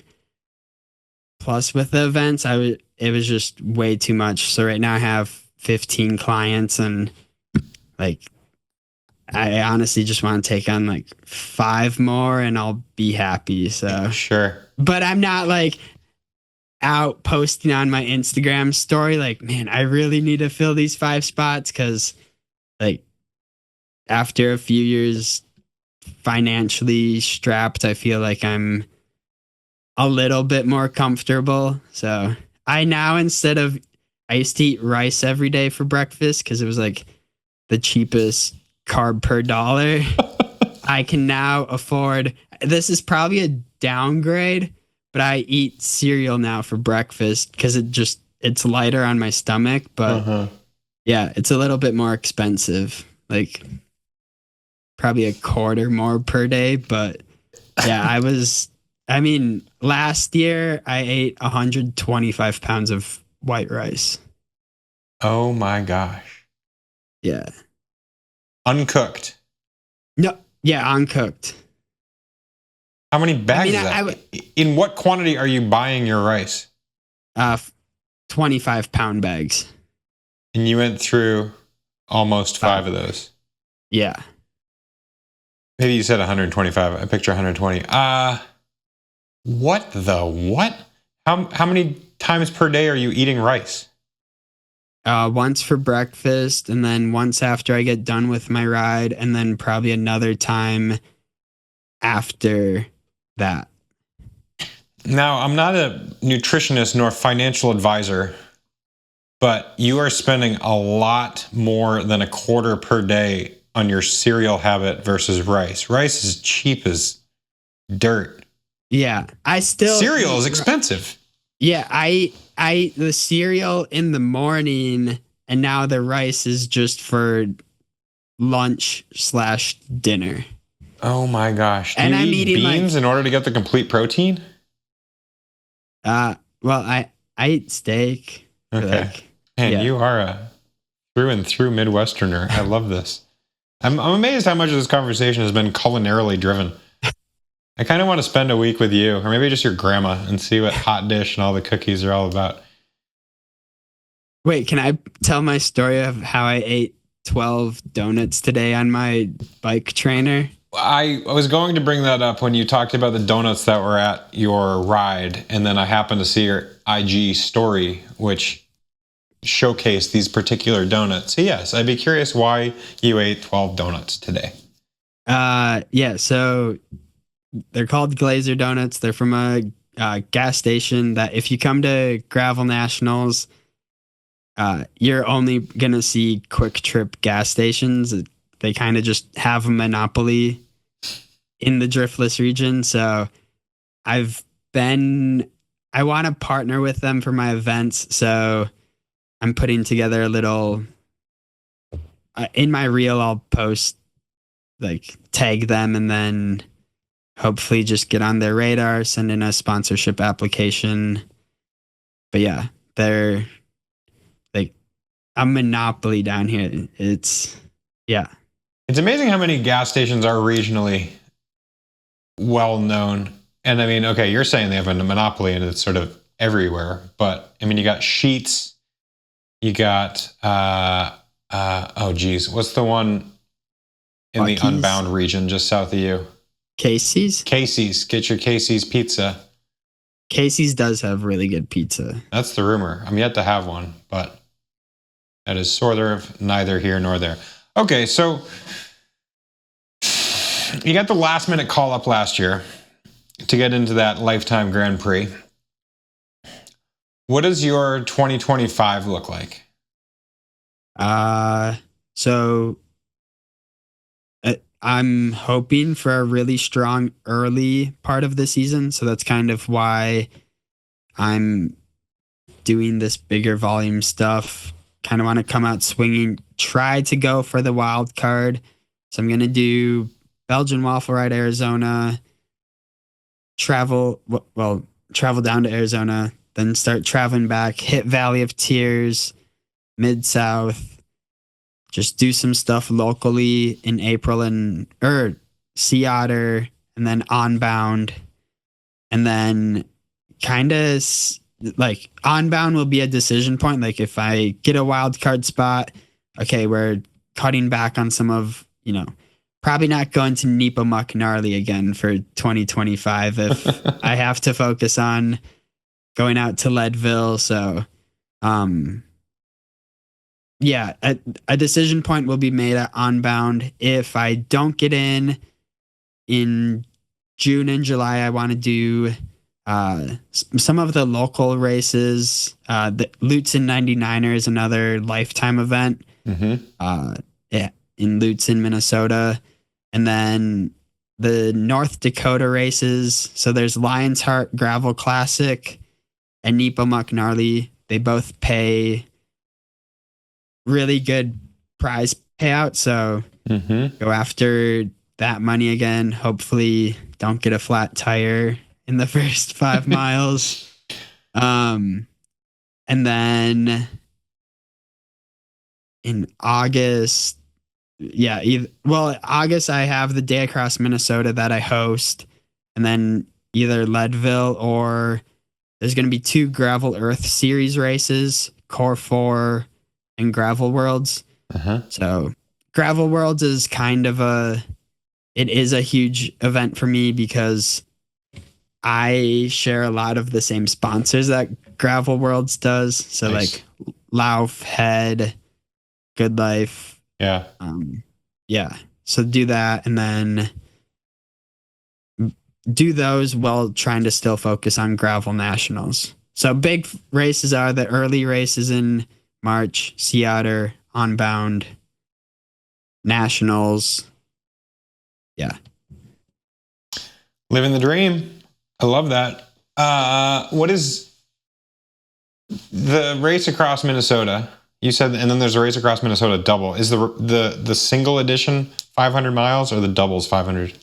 Plus with the events, it was just way too much. So right now I have 15 clients and like, I honestly just want to take on like 5 more and I'll be happy. So sure. But I'm not like out posting on my Instagram story like, man, I really need to fill these 5 spots, because like after a few years financially strapped, I feel like I'm a little bit more comfortable. So I now, I used to eat rice every day for breakfast because it was like the cheapest carb per dollar. I can now afford, this is probably a downgrade, but I eat cereal now for breakfast because it's lighter on my stomach. But yeah, it's a little bit more expensive, like probably a quarter more per day. But yeah, last year I ate 125 pounds of white rice. Oh my gosh. Yeah. Uncooked. No, yeah, uncooked. How many bags is that? In what quantity are you buying your rice? 25-pound bags. And you went through almost 5 of those. Yeah. Maybe you said 125. I picture 120. What the what? How many times per day are you eating rice? Once for breakfast, and then once after I get done with my ride, and then probably another time after that. Now, I'm not a nutritionist nor financial advisor, but you are spending a lot more than a quarter per day on your cereal habit versus rice. Rice is cheap as dirt. Yeah, cereal is expensive. Yeah, I the cereal in the morning, and now the rice is just for lunch/dinner. Oh my gosh! Do and you I'm eat eating beans in order to get the complete protein? Well, I eat steak. Okay, man, you are a through and through Midwesterner. I love this. I'm amazed how much of this conversation has been culinarily driven. I kind of want to spend a week with you, or maybe just your grandma, and see what hot dish and all the cookies are all about. Wait, can I tell my story of how I ate 12 donuts today on my bike trainer? I was going to bring that up when you talked about the donuts that were at your ride, and then I happened to see your IG story, which showcased these particular donuts. So yes, I'd be curious why you ate 12 donuts today. Yeah, so they're called Glazer Donuts. They're from a gas station that if you come to Gravel Nationals, you're only gonna see quick trip gas stations. They kind of just have a monopoly in the Driftless region. So I've been, I want to partner with them for my events. So I'm putting together a little, in my reel, I'll post, like, tag them, and then hopefully just get on their radar, send in a sponsorship application. But yeah, they're like a monopoly down here. Yeah. It's amazing how many gas stations are regionally well known. And I mean, okay, you're saying they have a monopoly and it's sort of everywhere, but I mean, you got Sheetz, you got oh geez, what's the one in the Unbound region just south of you? Casey's. Get your Casey's pizza. Casey's does have really good pizza. That's the rumor. I'm yet to have one, but that is sort of neither here nor there. Okay, so you got the last minute call up last year to get into that Lifetime Grand Prix. What does your 2025 look like? So I'm hoping for a really strong early part of the season. So that's kind of why I'm doing this bigger volume stuff. Kind of want to come out swinging, try to go for the wild card. So I'm going to do Belgian Waffle Ride, Arizona, travel down to Arizona, then start traveling back, hit Valley of Tears, Mid-South, just do some stuff locally in April Sea Otter, and then Unbound. And then kind of like Unbound will be a decision point. Like if I get a wild card spot, okay, we're cutting back on some of, probably not going to Nepomuk Gnarly again for 2025 if I have to focus on going out to Leadville. So, yeah, a decision point will be made at Unbound. If I don't get in June and July, I want to do some of the local races. The Lutsen 99er is another Lifetime event. Yeah, in Lutsen, Minnesota. And then the North Dakota races. So there's Lion's Heart Gravel Classic and Nepomuk Gnarly. They both pay really good prize payout. So go after that money again. Hopefully don't get a flat tire in the first 5 miles. And then in August, August I have the Day Across Minnesota that I host, and then either Leadville or there's going to be 2 Gravel Earth Series races, Core 4 and Gravel Worlds. So Gravel Worlds is it is a huge event for me because I share a lot of the same sponsors that Gravel Worlds does. So nice. Like Lauf, Head, Good Life. Yeah. Yeah. So do that and then do those while trying to still focus on Gravel Nationals. So big races are the early races in March, Sea Otter, Unbound, Nationals. Yeah. Living the dream. I love that. What is the race across Minnesota? You said, and then there's a race across Minnesota double. Is the single edition 500 miles or the double's 500?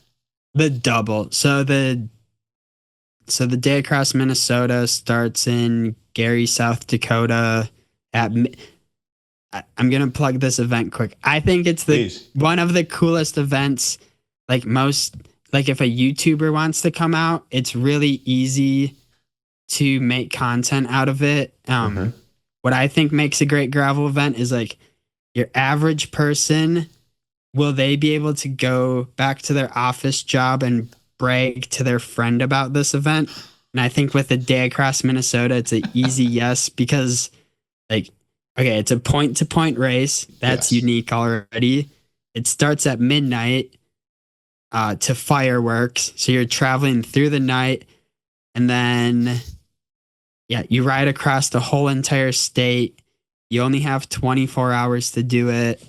The double. So the Day Across Minnesota starts in Gary, South Dakota. I'm gonna plug this event quick. I think it's one of the coolest events. Like if a YouTuber wants to come out, it's really easy to make content out of it. What I think makes a great gravel event is like your average person. Will they be able to go back to their office job and brag to their friend about this event? And I think with the Day Across Minnesota, it's an easy yes, because it's a point-to-point race. That's unique already. It starts at midnight to fireworks. So you're traveling through the night, and then you ride across the whole entire state. You only have 24 hours to do it.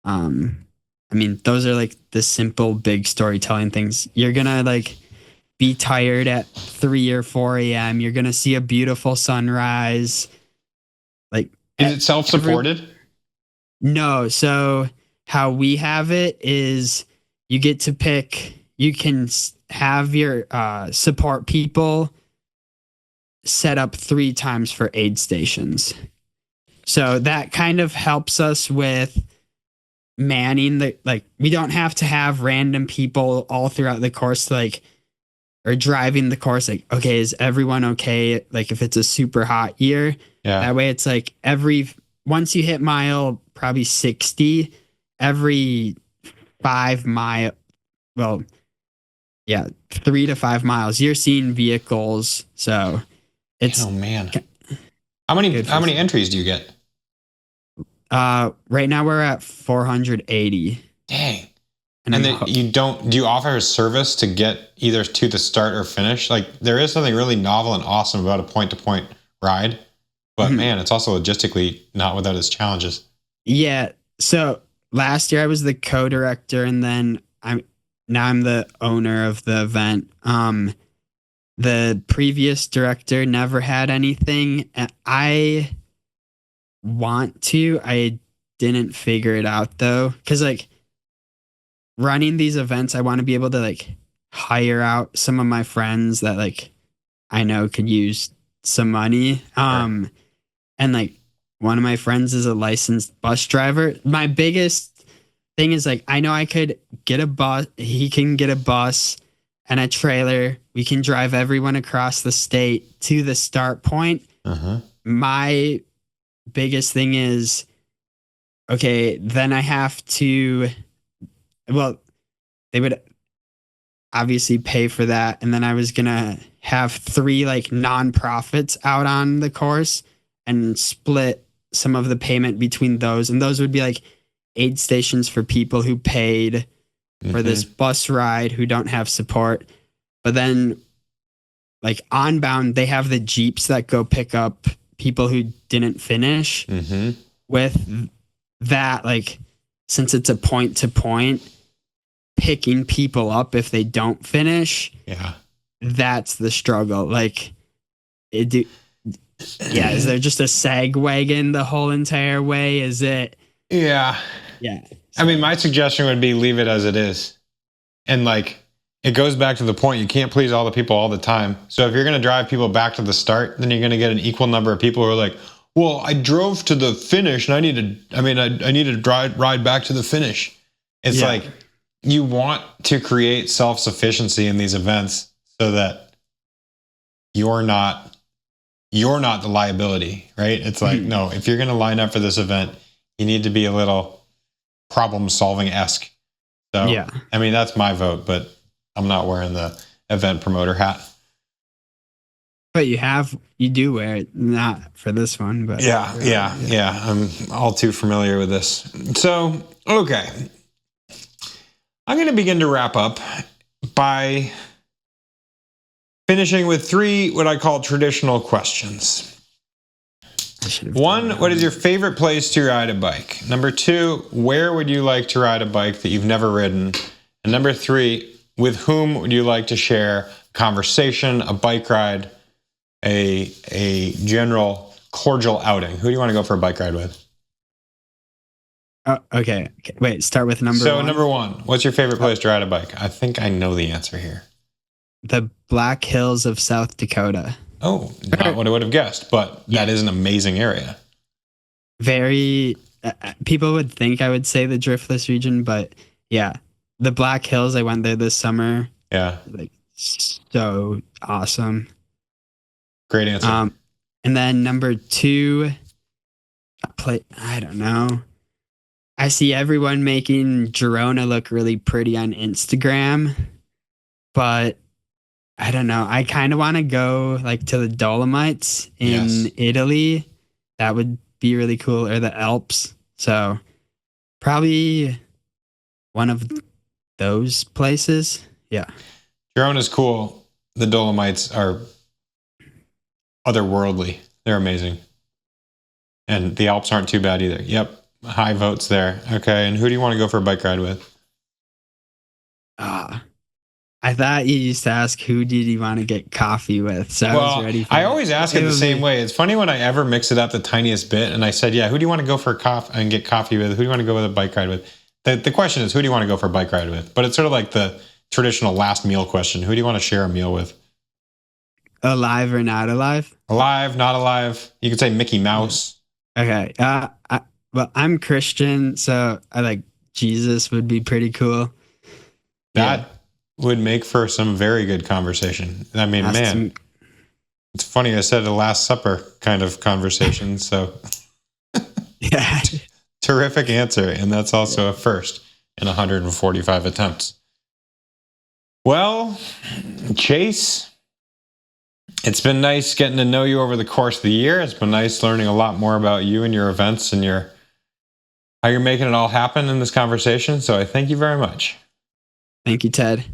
I mean, those are like the simple, big storytelling things. You're gonna like be tired at 3 or 4 a.m. You're gonna see a beautiful sunrise. Like, Is it self-supported? no. So how we have it is you get to pick. You can have your support people set up 3 times for aid stations. So that kind of helps us with manning the, like, we don't have to have random people all throughout the course, like, or driving the course, like, okay, is everyone okay? Like, if it's a super hot year, Yeah. that way it's like once you hit mile probably 60, every 5 mile, well, yeah, 3 to 5 miles, you're seeing vehicles. So it's, oh man, how many entries do you get? Right now we're at 480. Dang. And then do you offer a service to get either to the start or finish? Like, there is something really novel and awesome about a point-to-point ride, but man, it's also logistically not without its challenges. Yeah. So last year I was the co-director, and then I'm the owner of the event. The previous director never had anything. I didn't figure it out though, because like running these events, I want to be able to like hire out some of my friends that like I know could use some money. And like one of my friends is a licensed bus driver. My biggest thing is like I know I could get a bus. He can get a bus and a trailer. We can drive everyone across the state to the start point. My biggest thing is, okay, then I have to, well, they would obviously pay for that. And then I was going to have 3 like nonprofits out on the course and split some of the payment between those. And those would be like aid stations for people who paid for this bus ride who don't have support. But then like Unbound, they have the Jeeps that go pick up people who didn't finish. With that, like, since it's a point to point, picking people up if they don't finish, that's the struggle. Like, is there just a sag wagon the whole entire way? Is it? Yeah. I mean, my suggestion would be leave it as it is. And like, it goes back to the point, you can't please all the people all the time. So if you're going to drive people back to the start, then you're going to get an equal number of people who are like, well, I drove to the finish and I need to ride back to the finish. It's like, you want to create self-sufficiency in these events so that you're not the liability, right? It's like, no, if you're going to line up for this event, you need to be a little problem-solving-esque. So, I mean, that's my vote, but I'm not wearing the event promoter hat. But you do wear it, not for this one, but yeah. I'm all too familiar with this. So, okay. I'm going to begin to wrap up by finishing with 3 what I call traditional questions. 1, what is your favorite place to ride a bike? Number 2, where would you like to ride a bike that you've never ridden? And number 3, with whom would you like to share a conversation, a bike ride, a general cordial outing? Who do you want to go for a bike ride with? Okay. Wait, start with number 1. So number 1, what's your favorite place to ride a bike? I think I know the answer here. The Black Hills of South Dakota. Oh, not what I would have guessed, but that is an amazing area. Very, people would think I would say the Driftless region, but yeah, the Black Hills, I went there this summer. Yeah. Like, so awesome. Great answer. And then number 2, I don't know. I see everyone making Girona look really pretty on Instagram, but I don't know. I kind of want to go like to the Dolomites in Italy. That would be really cool, or the Alps. So probably one of those places. Yeah. Girona's cool. The Dolomites are otherworldly. They're amazing. And the Alps aren't too bad either. Yep. High votes there. Okay. And who do you want to go for a bike ride with? I thought you used to ask who did you want to get coffee with, so I was ready for I that. always ask it the same way. It's funny when I ever mix it up the tiniest bit, and I said, yeah, who do you want to go for coffee and get coffee with? Who do you want to go with a bike ride with? The question is, who do you want to go for a bike ride with? But it's sort of like the traditional last meal question. Who do you want to share a meal with? Alive or not alive? Alive, not alive. You could say Mickey Mouse. Okay. Well, I'm Christian, so I like Jesus would be pretty cool. That would make for some very good conversation. I mean, man, it's funny. I said a Last Supper kind of conversation. So, yeah, terrific answer. And that's also a first in 145 attempts. Well, Chase, it's been nice getting to know you over the course of the year. It's been nice learning a lot more about you and your events and how you're making it all happen in this conversation. So I thank you very much. Thank you, Ted.